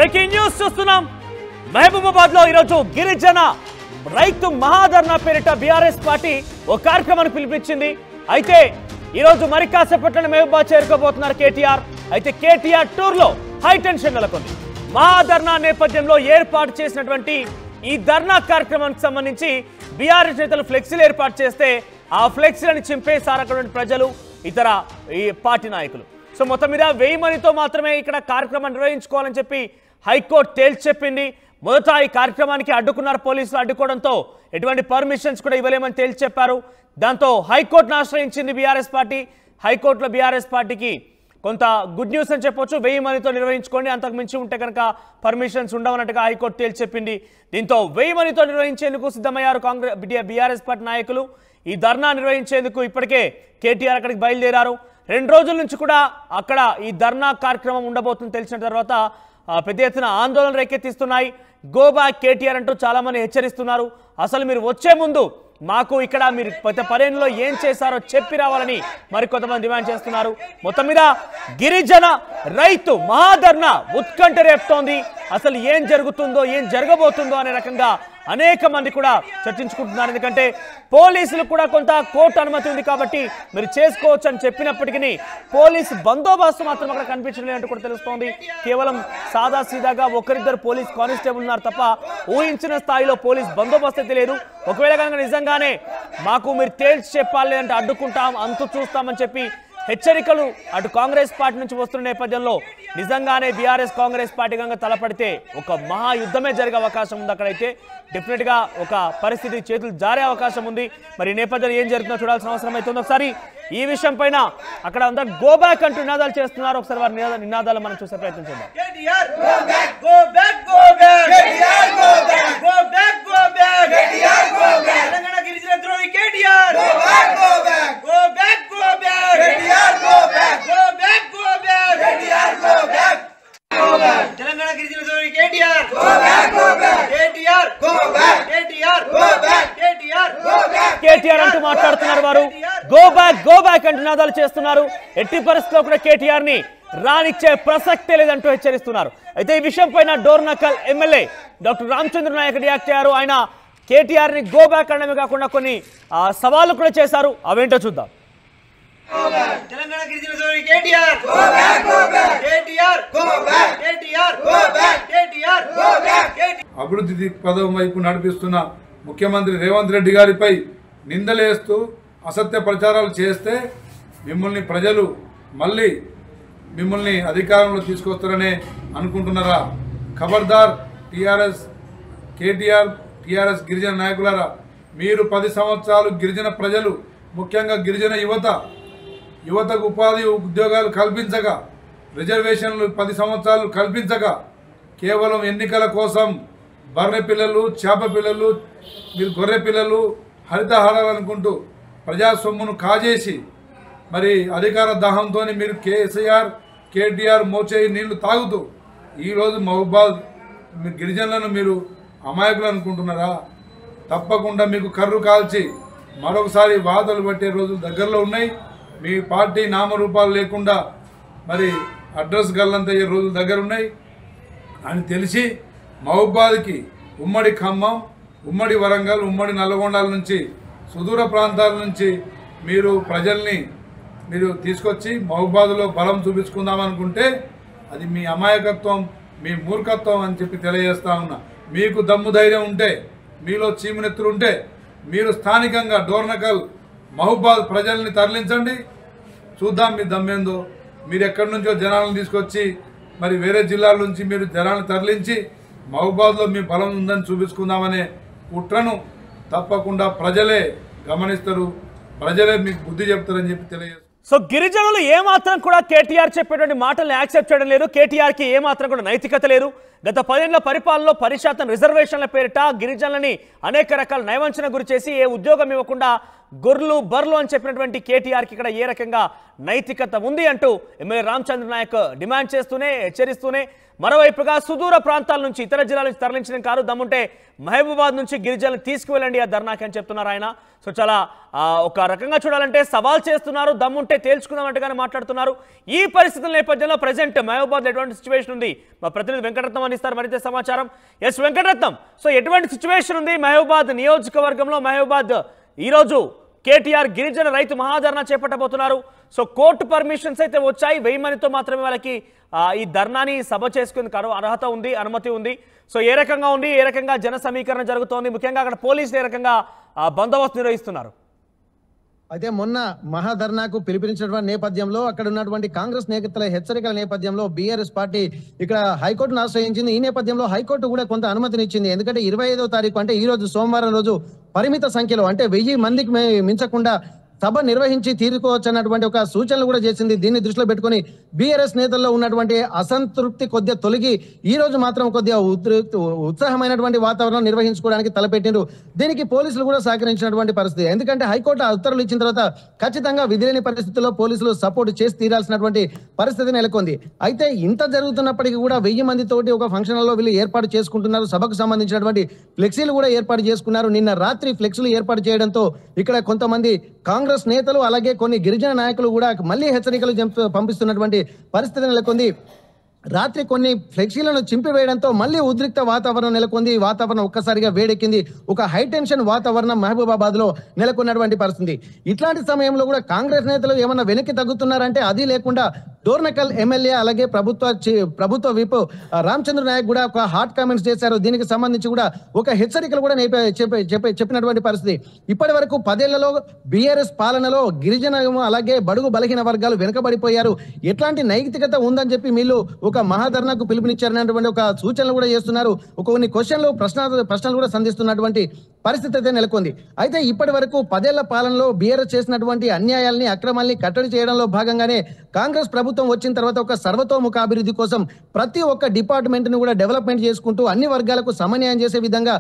Breaking news చూస్తున్నాం. మహబూబాబాద్ లో ఈరోజు గిరిజన రైతు మహాధర్నా పేరిట బీఆర్ఎస్ పార్టీ ఓ కార్యక్రమాన్ని పిలిపించింది. అయితే ఈరోజు మరి కాసేపట్ల మహబూబాబాద్ చేరుకోబోతున్నారు కేటీఆర్. అయితే కేటీఆర్ టూర్ లో హై టెన్షన్ నెలకొంది. మహాధర్నా నేపథ్యంలో ఏర్పాటు చేసినటువంటి ఈ ధర్నా కార్యక్రమానికి సంబంధించి బీఆర్ఎస్ నేతలు ఫ్లెక్సీలు ఏర్పాటు చేస్తే ఆ ఫ్లెక్సీలను చింపేశారటువంటి ప్రజలు, ఇతర ఈ పార్టీ నాయకులు. సో మొత్తం మీద 1000 మందితో మాత్రమే ఇక్కడ కార్యక్రమం నిర్వహించుకోవాలని చెప్పి హైకోర్టు తేల్చి చెప్పింది. మొదట ఈ కార్యక్రమానికి అడ్డుకున్నారు పోలీసులు. అడ్డుకోవడంతో ఎటువంటి పర్మిషన్స్ కూడా ఇవ్వలేమని తేల్చి చెప్పారు. దాంతో హైకోర్టును ఆశ్రయించింది బీఆర్ఎస్ పార్టీ. హైకోర్టులో బీఆర్ఎస్ పార్టీకి కొంత గుడ్ న్యూస్ అని చెప్పొచ్చు. 1000 మందితో నిర్వహించుకోండి, అంతకు మించి ఉంటే కనుక పర్మిషన్స్ ఉండవన్నట్టుగా హైకోర్టు తేల్చి చెప్పింది. దీంతో 1000 మందితో నిర్వహించేందుకు సిద్ధమయ్యారు బీఆర్ఎస్ పార్టీ నాయకులు. ఈ ధర్నా నిర్వహించేందుకు ఇప్పటికే కేటీఆర్ అక్కడికి బయలుదేరారు. 2 రోజుల నుంచి కూడా అక్కడ ఈ ధర్నా కార్యక్రమం ఉండబోతుంది తెలిసిన తర్వాత పెద్ద ఎత్తున ఆందోళనలు రేకెత్తిస్తున్నాయి. గో బ్యాక్ కేటీఆర్ అంటూ చాలా మంది హెచ్చరిస్తున్నారు. అసలు మీరు వచ్చే ముందు మాకు ఇక్కడ మీరు గత 10 ఏళ్లలో ఏం చేశారో చెప్పి రావాలని మరికొంతమంది డిమాండ్ చేస్తున్నారు. మొత్తం మీద గిరిజన రైతు మహాధర్నా ఉత్కంఠ రేపుతోంది. అసలు ఏం జరుగుతుందో ఏం జరగబోతుందో అనే రకంగా అనేక మంది కూడా చర్చించుకుంటున్నారు. ఎందుకంటే పోలీసులు కూడా కొంత కోర్టు అనుమతి ఉంది కాబట్టి మీరు చేసుకోవచ్చు అని చెప్పినప్పటికీ పోలీసు బందోబస్తు మాత్రం అక్కడ కనిపించలేదంటూ కూడా తెలుస్తోంది. కేవలం సాదా సీదాగా ఒకరిద్దరు పోలీస్ కానిస్టేబుల్ ఉన్నారు తప్ప ఊహించిన స్థాయిలో పోలీస్ బందోబస్తు అయితే లేదు. ఒకవేళ కనుక నిజంగానే మాకు మీరు తేల్చి చెప్పాలి లేదంటే అడ్డుకుంటాం, అంతు చూస్తామని చెప్పి హెచ్చరికలు అటు కాంగ్రెస్ పార్టీ నుంచి వస్తున్న నేపథ్యంలో నిజంగానే బీఆర్ఎస్ కాంగ్రెస్ పార్టీ కనుక తలపడితే ఒక మహాయుద్ధమే జరిగే అవకాశం ఉంది. అక్కడైతే డెఫినెట్ గా ఒక పరిస్థితి చేతులు జారే అవకాశం ఉంది. మరి ఈ నేపథ్యంలో ఏం జరుగుతుందో చూడాల్సిన అవసరం అవుతుంది. ఒకసారి ఈ విషయం పైన అక్కడ అందరూ గో బ్యాక్ అంటూ నినాదాలు చేస్తున్నారు. ఒకసారి వారి నినాదాలు మనం చూసే ప్రయత్నం చేద్దాం. కేటీఆర్ అంటూ మాట్లాడుతున్నారు. వారు గో బ్యాక్ అంటూ నినాదాలు చేస్తున్నారు. ఎట్టి పరిస్థితుల్లో కూడా కేటీఆర్ ని రానిచ్చే ప్రసక్తే లేదంటూ హెచ్చరిస్తున్నారు. అయితే ఈ విషయం పైన Dornakal MLA doctor Ramachandra Nayak react అయ్యారు. ఆయన కేటీఆర్ ని గో బ్యాక్ అనడమే కాకుండా కొన్ని సవాళ్లు కూడా చేశారు. అవేంటో చూద్దాం. తెలంగాణ గిరిజన సోదరి KTR go back go back KTR go back KTR go back KTR go back. అభివృద్ధి పదం వైపు నడిపిస్తున్న ముఖ్యమంత్రి రేవంత్ రెడ్డి గారిపై నిందలేస్తూ అసత్య ప్రచారాలు చేస్తే మిమ్మల్ని ప్రజలు మళ్ళీ మిమ్మల్ని అధికారంలో తీసుకొస్తారనే అనుకుంటున్నారా? ఖబర్దార్ టీఆర్ఎస్ కేటీఆర్ టీఆర్ఎస్ గిరిజన నాయకులారా, మీరు 10 సంవత్సరాలు గిరిజన ప్రజలు ముఖ్యంగా గిరిజన యువతకు ఉపాధి ఉద్యోగాలు కల్పించగా, రిజర్వేషన్లు 10 సంవత్సరాలు కల్పించగా, కేవలం ఎన్నికల కోసం బర్రె పిల్లలు, చేప పిల్లలు, మీరు గొర్రె పిల్లలు, హరితహారాలు అనుకుంటూ ప్రజా సొమ్మును కాజేసి మరి అధికార దాహంతో మీరు కేటీఆర్ మోచేయి నీళ్లు తాగుతూ ఈరోజు మహబూబాద్ గిరిజనులను మీరు అమాయకులు అనుకుంటున్నారా? తప్పకుండా మీకు కర్రు కాల్చి మరొకసారి వాదలు పట్టే రోజులు దగ్గరలో ఉన్నాయి. మీ పార్టీ నామరూపాలు లేకుండా మరి అడ్రస్ గల్లంతయ్యే రోజులు దగ్గర ఉన్నాయి అని తెలిసి మహబూబాద్కి ఉమ్మడి ఖమ్మం, ఉమ్మడి వరంగల్, ఉమ్మడి నల్గొండల నుంచి సుదూర ప్రాంతాల నుంచి మీరు ప్రజల్ని తీసుకొచ్చి మహబూబాద్లో బలం చూపించుకుందామనుకుంటే అది మీ అమాయకత్వం, మీ మూర్ఖత్వం అని చెప్పి తెలియజేస్తా ఉన్నా. మీకు దమ్ము ధైర్యం ఉంటే, మీలో చీమునెత్తులు ఉంటే మీరు స్థానికంగా డోర్నకల్ మహబూబాద్ ప్రజల్ని తరలించండి, చూద్దాం మీ దమ్మేందో. మీరు ఎక్కడి నుంచో జనాలను తీసుకొచ్చి మరి వేరే జిల్లాల నుంచి మీరు జనాలను తరలించి మహబూబాద్లో మీ బలం ఉందని చూపించుకుందామనే కుట్రను తప్పకుండా ప్రజలే గమనిస్తారు, ప్రజలే మీకు బుద్ధి చెప్తారని చెప్పి తెలియజేస్తారు. సో గిరిజనులు ఏమాత్రం కూడా కేటీఆర్ చెప్పేటువంటి మాటల్ని యాక్సెప్ట్ చేయడం లేదు. కేటీఆర్కి ఏమాత్రం కూడా నైతికత లేదు. గత 10 ఏళ్ల పరిపాలనలో 10% రిజర్వేషన్ల పేరిట గిరిజనులని అనేక రకాల నయవంచన గురి చేసి ఏ ఉద్యోగం ఇవ్వకుండా గొర్రెలు బర్రెలు అని చెప్పినటువంటి కేటీఆర్కి ఇక్కడ ఏ రకంగా నైతికత ఉంది అంటూ ఎమ్మెల్యే రామచంద్ర నాయక్ డిమాండ్ చేస్తూనే హెచ్చరిస్తూనే మరోవైపుగా సుదూర ప్రాంతాల నుంచి ఇతర జిల్లాల నుంచి తరలించడం కాదు, దమ్ముంటే మహబూబాబాద్ నుంచి గిరిజనులు తీసుకువెళ్ళండి ఆ ధర్నాకి అని చెప్తున్నారు ఆయన. సో చాలా ఒక రకంగా చూడాలంటే సవాల్ చేస్తున్నారు, దమ్ముంటే తేల్చుకుందామంటేగానే మాట్లాడుతున్నారు. ఈ పరిస్థితుల నేపథ్యంలో ప్రజెంట్ మహబూబాబాద్ ఎటువంటి సిచ్యువేషన్ ఉంది మా ప్రతినిధి వెంకటరత్నం అందిస్తారు మరింత సమాచారం. ఎస్ వెంకటరత్నం, సో ఎటువంటి సిచ్యువేషన్ ఉంది మహబూబాబాద్ నియోజకవర్గంలో? మహబూబాబాద్ ఈరోజు కేటీఆర్ గిరిజన రైతు మహాధర్నా చేపట్టబోతున్నారు. సో కోర్టు పర్మిషన్స్ అయితే వచ్చాయి, 1000 మందితో మాత్రమే వాళ్ళకి ఈ ధర్నాని సభ చేసుకునేందుకు అర్హత ఉంది, అనుమతి ఉంది. సో ఏ రకంగా ఉంది, ఏ రకంగా జన సమీకరణ జరుగుతోంది, ముఖ్యంగా అక్కడ పోలీసులు ఏ రకంగా బందోబస్తు నిర్వహిస్తున్నారు? అయితే మొన్న మహాధర్నాకు పిలుపునిచ్చినటువంటి నేపథ్యంలో అక్కడ ఉన్నటువంటి కాంగ్రెస్ నేతల హెచ్చరికల నేపథ్యంలో బీఆర్ఎస్ పార్టీ ఇక్కడ హైకోర్టును ఆశ్రయించింది. ఈ నేపథ్యంలో హైకోర్టు కూడా కొంత అనుమతినిచ్చింది. ఎందుకంటే 25వ తారీఖు అంటే ఈ రోజు సోమవారం రోజు పరిమిత సంఖ్యలో అంటే 1000 మందికి మించకుండా సభ నిర్వహించి తీరుకోవచ్చు అన్నటువంటి ఒక సూచనలు కూడా చేసింది. దీన్ని దృష్టిలో పెట్టుకుని బీఆర్ఎస్ నేతల్లో ఉన్నటువంటి అసంతృప్తి కొద్దిగా తొలగి ఈ రోజు మాత్రం కొద్దిగా ఉత్సాహమైనటువంటి వాతావరణం నిర్వహించుకోవడానికి తలపెట్టిండ్రు. దీనికి పోలీసులు కూడా సహకరించినటువంటి పరిస్థితి. ఎందుకంటే హైకోర్టు ఉత్తర్వులు ఇచ్చిన తర్వాత ఖచ్చితంగా విధిలేని పరిస్థితుల్లో పోలీసులు సపోర్ట్ చేసి తీరాల్సినటువంటి పరిస్థితి నెలకొంది. అయితే ఇంత జరుగుతున్నప్పటికీ కూడా 1000 మందితోటి ఒక ఫంక్షన్ హాల్లో వీళ్ళు ఏర్పాటు చేసుకుంటున్నారు. సభకు సంబంధించినటువంటి ఫ్లెక్సీలు కూడా ఏర్పాటు చేసుకున్నారు. నిన్న రాత్రి ఫ్లెక్సీలు ఏర్పాటు చేయడంతో ఇక్కడ కొంతమంది కాంగ్రెస్ నేతలు అలాగే కొన్ని గిరిజన నాయకులు కూడా మళ్ళీ హెచ్చరికలు పంపిస్తున్నటువంటి పరిస్థితి నెలకొంది. రాత్రి కొన్ని ఫ్లెక్సీలను చింపివేయడంతో మళ్ళీ ఉద్రిక్త వాతావరణం నెలకొంది. వాతావరణం ఒక్కసారిగా వేడెక్కింది. ఒక హై టెన్షన్ వాతావరణం మహబూబాబాద్ లో నెలకొన్నటువంటి పరిస్థితి. ఇట్లాంటి సమయంలో కూడా కాంగ్రెస్ నేతలు ఏమన్నా వెనక్కి తగ్గుతున్నారంటే అది లేకుండా డోర్నకల్ ఎమ్మెల్యే అలాగే ప్రభుత్వ విప్ రామచంద్ర నాయక్ కూడా ఒక హాట్ కామెంట్స్ చేశారు. దీనికి సంబంధించి కూడా ఒక హెచ్చరికలు కూడా చెప్పినటువంటి పరిస్థితి. ఇప్పటి వరకు 10 ఏళ్లలో బీఆర్ఎస్ పాలనలో గిరిజన అలాగే బడుగు బలహీన వర్గాలు వెనుకబడిపోయారు. ఎట్లాంటి నైతికత ఉందని చెప్పి వీళ్ళు ఒక మహాధర్నాకు పిలుపునిచ్చారనేటువంటి ఒక సూచనలు కూడా చేస్తున్నారు. కొన్ని క్వశ్చన్లు ప్రశ్నలు కూడా సంధిస్తున్నటువంటి పరిస్థితి అయితే నెలకొంది. అయితే ఇప్పటి వరకు 10 ఏళ్ల పాలనలో బీఆర్ఎస్ చేసినటువంటి అన్యాయాల్ని అక్రమాల్ని కట్టడి చేయడంలో భాగంగానే కాంగ్రెస్ ప్రభుత్వం వచ్చిన తర్వాత ఒక సర్వతోముఖ అభివృద్ధి కోసం ప్రతి ఒక్క డిపార్ట్మెంట్ ని కూడా డెవలప్మెంట్ చేసుకుంటూ అన్ని వర్గాలకు సమన్వయం చేసే విధంగా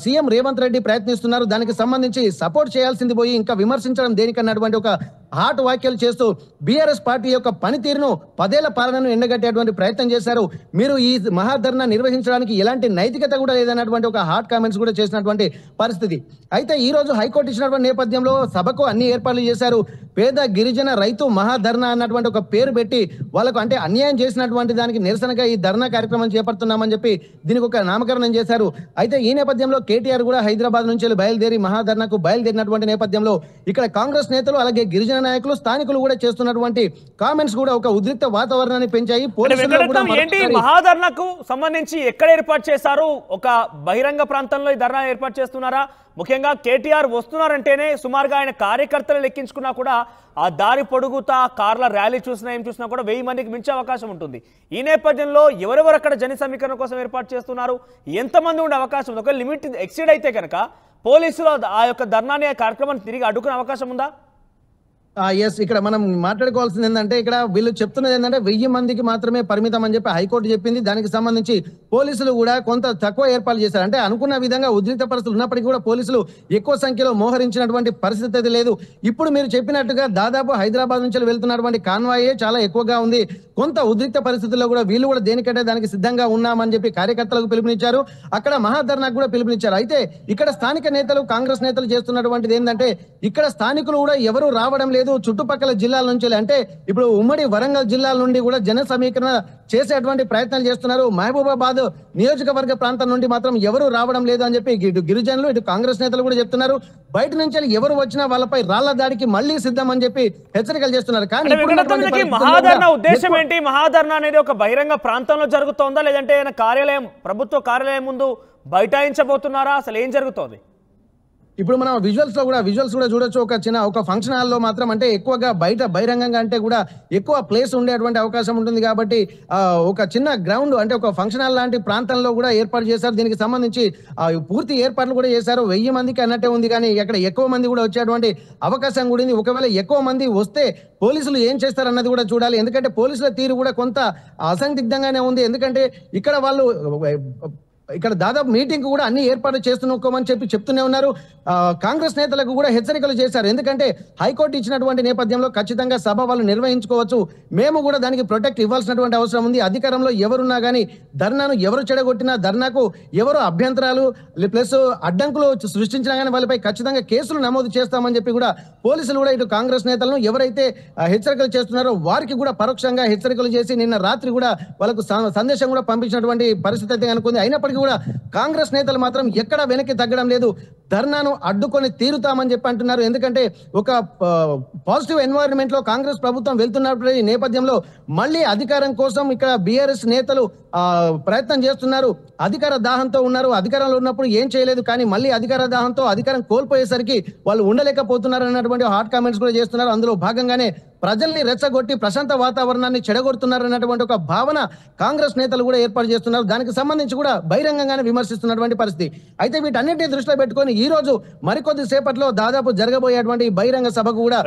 సీఎం రేవంత్ రెడ్డి ప్రయత్నిస్తున్నారు. దానికి సంబంధించి సపోర్ట్ చేయాల్సింది పోయి ఇంకా విమర్శించడం దేనికన్నటువంటి ఒక హాట్ వ్యాఖ్యలు చేస్తూ బీఆర్ఎస్ పార్టీ యొక్క పనితీరును 10 ఏళ్ల పాలనను ఎండగట్టేటువంటి ప్రయత్నం చేశారు. మీరు ఈ మహాధర్నా నిర్వహించడానికి ఎలాంటి నైతికత కూడా లేదన్నటువంటి ఒక హాట్ కామెంట్స్ కూడా చేసినటువంటి పరిస్థితి. అయితే ఈ రోజు హైకోర్టు ఇచ్చినటువంటి నేపథ్యంలో సభకు అన్ని ఏర్పాట్లు చేశారు. పేద గిరిజన రైతు మహాధర్నా అన్నటువంటి ఒక పేరు పెట్టి వాళ్ళకు అంటే అన్యాయం చేసినటువంటి దానికి నిరసనగా ఈ ధర్నా కార్యక్రమం చేపడుతున్నామని చెప్పి దీనికి ఒక నామకరణం చేశారు. అయితే ఈ నేపథ్యంలో కేటీఆర్ కూడా హైదరాబాద్ నుంచి బయలుదేరి మహాధర్నాకు బయలుదేరినటువంటి నేపథ్యంలో ఇక్కడ కాంగ్రెస్ నేతలు అలాగే గిరిజన నాయకులు స్థానికులు కూడా చేస్తున్నటువంటి కామెంట్స్ కూడా ఒక ఉద్రిక్త వాతావరణాన్ని పెంచాయి. మహాధర్నాకు సంబంధించి ఎక్కడ ఏర్పాటు చేశారు? ఒక బహిరంగ ప్రాంతంలో ఈ ధర్నా ఏర్పాటు చేస్తున్నారా? ముఖ్యంగా కేటీఆర్ వస్తున్నారంటేనే సుమారుగా ఆయన కార్యకర్తలు లెక్కించుకున్నా కూడా ఆ దారి పొడుగుతా కార్ల ర్యాలీ చూసినా ఏం చూసినా కూడా 1000 మందికి మించే అవకాశం ఉంటుంది. ఈ నేపథ్యంలో ఎవరెవరు అక్కడ జన సమీకరణ కోసం ఏర్పాటు చేస్తున్నారు, ఎంతమంది ఉండే అవకాశం ఉంది? ఒక లిమిట్ ఎక్సీడ్ అయితే కనుక పోలీసులు ఆ యొక్క ధర్నాని ఆ కార్యక్రమాన్ని తిరిగి అడ్డుకునే అవకాశం ఉందా? ఎస్, ఇక్కడ మనం మాట్లాడుకోవాల్సింది ఏంటంటే ఇక్కడ వీళ్ళు చెప్తున్నది ఏంటంటే 1000 మందికి మాత్రమే పరిమితం అని చెప్పి హైకోర్టు చెప్పింది. దానికి సంబంధించి పోలీసులు కూడా కొంత తక్కువ ఏర్పాట్లు చేశారు. అంటే అనుకున్న విధంగా ఉద్రిక్త పరిస్థితులు ఉన్నప్పటికీ కూడా పోలీసులు ఎక్కువ సంఖ్యలో మోహరించినటువంటి పరిస్థితి అయితే లేదు. ఇప్పుడు మీరు చెప్పినట్టుగా దాదాపు హైదరాబాద్ నుంచి వెళ్తున్నటువంటి కాన్వాయే చాలా ఎక్కువగా ఉంది. కొంత ఉద్రిక్త పరిస్థితుల్లో కూడా వీళ్ళు కూడా దేనికంటే దానికి సిద్ధంగా ఉన్నామని చెప్పి కార్యకర్తలకు పిలుపునిచ్చారు. అక్కడ మహాధర్నాకు కూడా పిలుపునిచ్చారు. అయితే ఇక్కడ స్థానిక నేతలు కాంగ్రెస్ నేతలు చేస్తున్నటువంటిది ఏంటంటే ఇక్కడ స్థానికులు కూడా ఎవరు రావడం లేదు. చుట్టుపక్కల జిల్లాల నుంచి అంటే ఇప్పుడు ఉమ్మడి వరంగల్ జిల్లాల నుండి కూడా జన సమీకరణ చేసేటువంటి ప్రయత్నాలు చేస్తున్నారు. మహబూబాబాద్ నియోజకవర్గ ప్రాంతం నుండి మాత్రం ఎవరు రావడం లేదు అని చెప్పి ఇటు గిరిజనులు ఇటు కాంగ్రెస్ నేతలు కూడా చెప్తున్నారు. బయట నుంచి ఎవరు వచ్చినా వాళ్ళపై రాళ్ల దాడికి మళ్లీ సిద్ధం అని చెప్పి హెచ్చరికలు చేస్తున్నారు. కానీ మహాధర్నా ఉద్దేశం ఏంటి? మహాధర్నా అనేది ఒక బహిరంగ ప్రాంతంలో జరుగుతోందా లేదంటే కార్యాలయం ప్రభుత్వ కార్యాలయం ముందు బైఠాయించబోతున్నారా? అసలు ఏం జరుగుతోంది? ఇప్పుడు మనం విజువల్స్ కూడా చూడొచ్చు. ఒక ఫంక్షన్ హాల్లో మాత్రం అంటే ఎక్కువగా బయట బహిరంగంగా అంటే కూడా ఎక్కువ ప్లేస్ ఉండేటువంటి అవకాశం ఉంటుంది. కాబట్టి ఒక చిన్న గ్రౌండ్ అంటే ఒక ఫంక్షన్ హాల్ లాంటి ప్రాంతంలో కూడా ఏర్పాటు చేశారు. దీనికి సంబంధించి పూర్తి ఏర్పాట్లు కూడా చేశారు. 1000 మందికి అన్నట్టే ఉంది, కానీ అక్కడ ఎక్కువ మంది కూడా వచ్చేటువంటి అవకాశం కూడా ఉంది. ఒకవేళ ఎక్కువ మంది వస్తే పోలీసులు ఏం చేస్తారన్నది కూడా చూడాలి. ఎందుకంటే పోలీసుల తీరు కూడా కొంత అసందిగ్ధంగానే ఉంది. ఎందుకంటే ఇక్కడ వాళ్ళు ఇక్కడ దాదాపు మీటింగ్ కూడా అన్ని ఏర్పాట్లు చేస్తున్నామని చెప్తూనే ఉన్నారు. కాంగ్రెస్ నేతలకు కూడా హెచ్చరికలు చేశారు. ఎందుకంటే హైకోర్టు ఇచ్చినటువంటి నేపథ్యంలో ఖచ్చితంగా సభ వాళ్ళు నిర్వహించుకోవచ్చు, మేము కూడా దానికి ప్రొటెక్ట్ ఇవ్వాల్సినటువంటి అవసరం ఉంది. అధికారంలో ఎవరున్నా కానీ ధర్నాను ఎవరు చెడగొట్టినా, ధర్నాకు ఎవరు అభ్యంతరాలు ప్లస్ అడ్డంకులు సృష్టించినా కానీ వాళ్ళపై ఖచ్చితంగా కేసులు నమోదు చేస్తామని చెప్పి కూడా పోలీసులు కూడా ఇటు కాంగ్రెస్ నేతలను ఎవరైతే హెచ్చరికలు చేస్తున్నారో వారికి కూడా పరోక్షంగా హెచ్చరికలు చేసి నిన్న రాత్రి కూడా వాళ్ళకు సందేశం కూడా పంపించినటువంటి పరిస్థితి అయితే అనుకుంది. అయినప్పటికీ కూడా కాంగ్రెస్ నేతలు మాత్రం ఎక్కడా వెనక్కి తగ్గడం లేదు, ధర్నాను అడ్డుకొని తీరుతామని చెప్పి అంటున్నారు. ఎందుకంటే ఒక పాజిటివ్ ఎన్వైరన్మెంట్ లో కాంగ్రెస్ ప్రభుత్వం వెళ్తున్నప్పుడు ఈ నేపథ్యంలో మళ్ళీ అధికారం కోసం ఇక్కడ బీఆర్ఎస్ నేతలు ప్రయత్నం చేస్తున్నారు. అధికార దాహంతో ఉన్నారు, అధికారంలో ఉన్నప్పుడు ఏం చేయలేదు, కానీ మళ్ళీ అధికార దాహంతో అధికారం కోల్పోయేసరికి వాళ్ళు ఉండలేకపోతున్నారు అన్నటువంటి హాట్ కామెంట్స్ కూడా చేస్తున్నారు. అందులో భాగంగానే ప్రజల్ని రెచ్చగొట్టి ప్రశాంత వాతావరణాన్ని చెడగొడుతున్నారు అన్నటువంటి ఒక భావన కాంగ్రెస్ నేతలు కూడా ఏర్పాటు చేస్తున్నారు. దానికి సంబంధించి కూడా బహిరంగంగానే విమర్శిస్తున్నటువంటి పరిస్థితి. అయితే వీటన్నిటిని దృష్టిలో పెట్టుకొని ఈ రోజు మరికొద్ది సేపట్లో దాదాపు జరగబోయేటువంటి బహిరంగ సభకు కూడా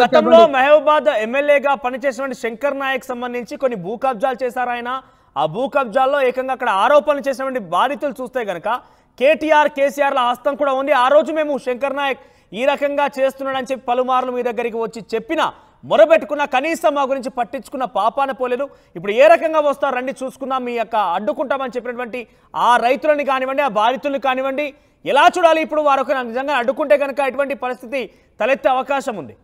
గతంలో మహబూబాద్ ఎమ్మెల్యేగా పనిచేసినటువంటి శంకర్ నాయక్ సంబంధించి కొన్ని భూ కబ్జాలు చేశారు ఆయన. ఆ భూ కబ్జాల్లో ఏకంగా అక్కడ ఆరోపణలు చేసినటువంటి బాధితులు చూస్తే గనక కేటీఆర్ కేసీఆర్ల హస్తం కూడా ఉంది. ఆ రోజు మేము శంకర్ నాయక్ ఈ రకంగా చేస్తున్నాడని చెప్పి పలుమార్లు మీ దగ్గరికి వచ్చి చెప్పినా మొరబెట్టుకున్న కనీసం మా గురించి పట్టించుకున్న పాపాన పోలేదు. ఇప్పుడు ఏ రకంగా వస్తారు రండి చూసుకుందాం, మీ యొక్క అడ్డుకుంటామని చెప్పినటువంటి ఆ రైతులని కానివ్వండి, ఆ బాధితుల్ని కానివ్వండి, ఎలా చూడాలి ఇప్పుడు వారు నిజంగా అడ్డుకుంటే కనుక ఎటువంటి పరిస్థితి తలెత్తే అవకాశం ఉంది?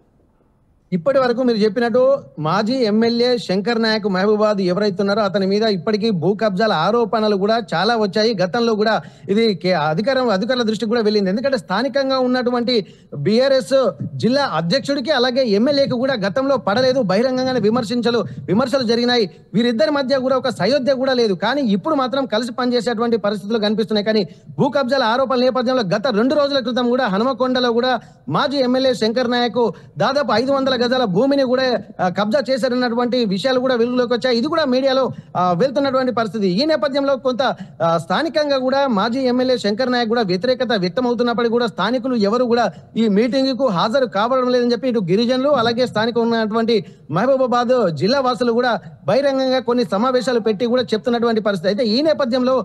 ఇప్పటి వరకు మీరు చెప్పినట్టు మాజీ ఎమ్మెల్యే శంకర్ నాయక్ మహబూబాద్ ఎవరైతున్నారో అతని మీద ఇప్పటికీ భూ కబ్జాల ఆరోపణలు కూడా చాలా వచ్చాయి. గతంలో కూడా ఇది అధికారుల దృష్టికి కూడా వెళ్ళింది. ఎందుకంటే స్థానికంగా ఉన్నటువంటి బీఆర్ఎస్ జిల్లా అధ్యక్షుడికి అలాగే ఎమ్మెల్యేకి కూడా గతంలో పడలేదు, బహిరంగంగానే విమర్శలు జరిగినాయి. వీరిద్దరి మధ్య కూడా ఒక సయోధ్య కూడా లేదు. కానీ ఇప్పుడు మాత్రం కలిసి పనిచేసేటువంటి పరిస్థితులు కనిపిస్తున్నాయి. కానీ భూ కబ్జాల ఆరోపణల నేపథ్యంలో గత 2 రోజుల క్రితం కూడా హనుమకొండలో కూడా మాజీ ఎమ్మెల్యే శంకర్ నాయక్ దాదాపు 500 గజాల భూమిని కూడా కబ్జా చేశారన్నటువంటి విషయాలు కూడా వెలుగులోకి వచ్చాయి. ఇది కూడా మీడియాలో వెళ్తున్నటువంటి పరిస్థితి. ఈ నేపథ్యంలో కొంత స్థానికంగా కూడా మాజీ ఎమ్మెల్యే శంకర్ నాయక్ కూడా వ్యతిరేకత వ్యక్తమవుతున్నప్పటికీ కూడా స్థానికులు ఎవరు కూడా ఈ మీటింగ్ కు హాజరు కావడం లేదని చెప్పి ఇటు గిరిజనులు అలాగే స్థానికంగా ఉన్నటువంటి మహబూబాబాద్ జిల్లా వాసులు కూడా బహిరంగంగా కొన్ని సమావేశాలు పెట్టి కూడా చెప్తున్నటువంటి పరిస్థితి. అయితే ఈ నేపథ్యంలో